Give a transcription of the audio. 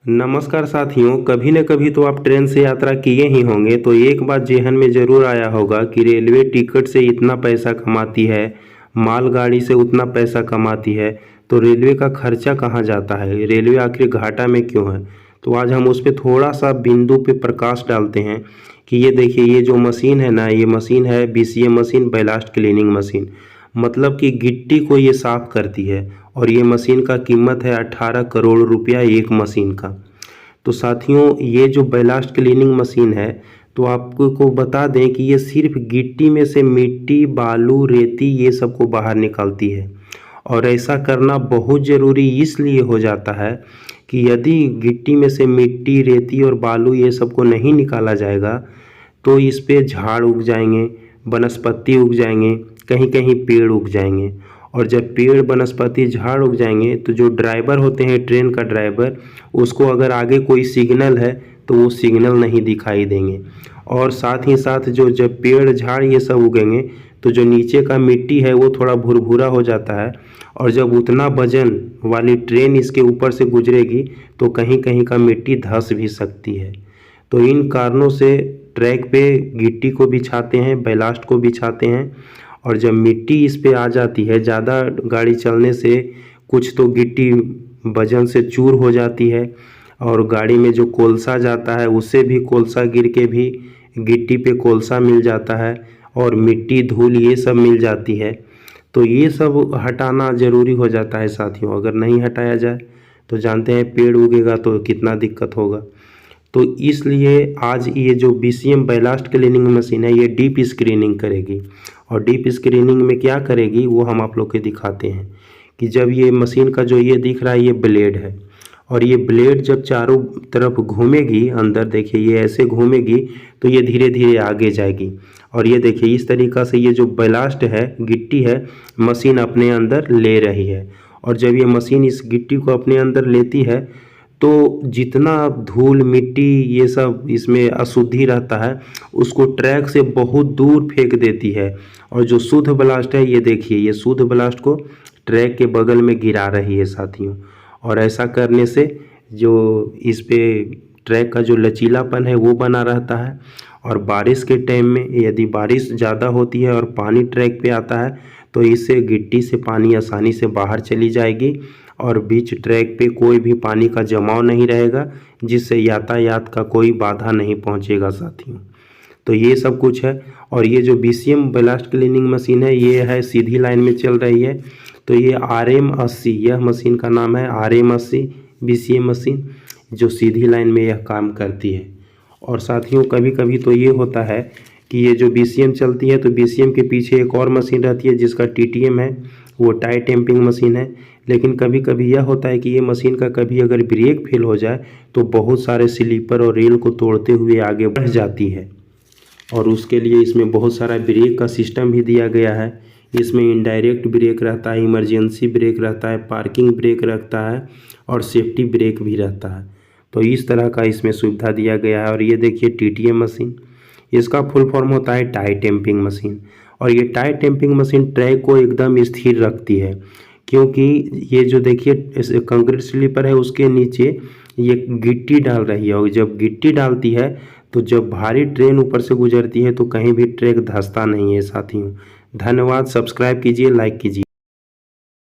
नमस्कार साथियों, कभी न कभी तो आप ट्रेन से यात्रा किए ही होंगे। तो एक बात जेहन में ज़रूर आया होगा कि रेलवे टिकट से इतना पैसा कमाती है, मालगाड़ी से उतना पैसा कमाती है, तो रेलवे का खर्चा कहाँ जाता है, रेलवे आखिर घाटा में क्यों है। तो आज हम उस पर थोड़ा सा बिंदु पे प्रकाश डालते हैं कि ये देखिए, ये जो मशीन है ना, ये मशीन है BCM machine, ballast cleaning machine. मतलब कि गिट्टी को ये साफ़ करती है और ये मशीन का कीमत है 18 करोड़ रुपया एक मशीन का। तो साथियों, ये जो बैलास्ट क्लीनिंग मशीन है, तो आपको को बता दें कि ये सिर्फ गिट्टी में से मिट्टी, बालू, रेती ये सब को बाहर निकालती है। और ऐसा करना बहुत ज़रूरी इसलिए हो जाता है कि यदि गिट्टी में से मिट्टी, रेती और बालू ये सब को नहीं निकाला जाएगा तो इस पे झाड़ उग जाएंगे, वनस्पति उग जाएंगे, कहीं कहीं पेड़ उग जाएंगे। और जब पेड़, वनस्पति, झाड़ उग जाएंगे तो जो ड्राइवर होते हैं, ट्रेन का ड्राइवर, उसको अगर आगे कोई सिग्नल है तो वो सिग्नल नहीं दिखाई देंगे। और साथ ही साथ जो जब पेड़, झाड़ ये सब उगेंगे तो जो नीचे का मिट्टी है वो थोड़ा भुरभुरा हो जाता है। और जब उतना वजन वाली ट्रेन इसके ऊपर से गुजरेगी तो कहीं कहीं का मिट्टी धंस भी सकती है। तो इन कारणों से ट्रैक पे गिट्टी को बिछाते हैं, बैलास्ट को बिछाते हैं। और जब मिट्टी इस पे आ जाती है, ज़्यादा गाड़ी चलने से कुछ तो गिट्टी वजन से चूर हो जाती है और गाड़ी में जो कोलसा जाता है उससे भी कोलसा गिर के भी गिट्टी पे कोलसा मिल जाता है और मिट्टी, धूल ये सब मिल जाती है। तो ये सब हटाना ज़रूरी हो जाता है साथियों। अगर नहीं हटाया जाए तो जानते हैं पेड़ उगेगा तो कितना दिक्कत होगा। तो इसलिए आज ये जो BCM बैलास्ट क्लीनिंग मशीन है, ये डीप स्क्रीनिंग करेगी। और डीप स्क्रीनिंग में क्या करेगी वो हम आप लोग के दिखाते हैं कि जब ये मशीन का जो ये दिख रहा है ये ब्लेड है, और ये ब्लेड जब चारों तरफ घूमेगी, अंदर देखिए ये ऐसे घूमेगी तो ये धीरे धीरे आगे जाएगी। और ये देखिए इस तरीक़ा से ये जो बैलास्ट है, गिट्टी है, मशीन अपने अंदर ले रही है। और जब ये मशीन इस गिट्टी को अपने अंदर लेती है तो जितना धूल, मिट्टी ये सब इसमें अशुद्धि रहता है उसको ट्रैक से बहुत दूर फेंक देती है। और जो शुद्ध ब्लास्ट है, ये देखिए, ये शुद्ध ब्लास्ट को ट्रैक के बगल में गिरा रही है साथियों। और ऐसा करने से जो इस पे ट्रैक का जो लचीलापन है वो बना रहता है। और बारिश के टाइम में यदि बारिश ज़्यादा होती है और पानी ट्रैक पे आता है तो इससे गिट्टी से पानी आसानी से बाहर चली जाएगी और बीच ट्रैक पे कोई भी पानी का जमाव नहीं रहेगा, जिससे यातायात का कोई बाधा नहीं पहुंचेगा साथियों। तो ये सब कुछ है। और ये जो BCM बैलास्ट क्लीनिंग मशीन है, ये है सीधी लाइन में चल रही है। तो ये RM80, यह मशीन का नाम है RM80 BCM मशीन, जो सीधी लाइन में यह काम करती है। और साथियों, कभी कभी तो ये होता है कि ये जो BCM चलती है तो BCM के पीछे एक और मशीन रहती है जिसका TTM है, वो टायर टैंपिंग मशीन है। लेकिन कभी कभी यह होता है कि ये मशीन का कभी अगर ब्रेक फेल हो जाए तो बहुत सारे स्लीपर और रेल को तोड़ते हुए आगे बढ़ जाती है। और उसके लिए इसमें बहुत सारा ब्रेक का सिस्टम भी दिया गया है। इसमें इनडायरेक्ट ब्रेक रहता है, इमरजेंसी ब्रेक रहता है, पार्किंग ब्रेक रहता है और सेफ्टी ब्रेक भी रहता है। तो इस तरह का इसमें सुविधा दिया गया है। और ये देखिए TTM मशीन, इसका फुल फॉर्म होता है टायर टैंपिंग मशीन। और ये टायर टैंपिंग मशीन ट्रैक को एकदम स्थिर रखती है, क्योंकि ये जो देखिए कंक्रीट स्लीपर है उसके नीचे ये गिट्टी डाल रही है। और जब गिट्टी डालती है तो जब भारी ट्रेन ऊपर से गुजरती है तो कहीं भी ट्रैक धंसता नहीं है साथियों। धन्यवाद। सब्सक्राइब कीजिए, लाइक कीजिए।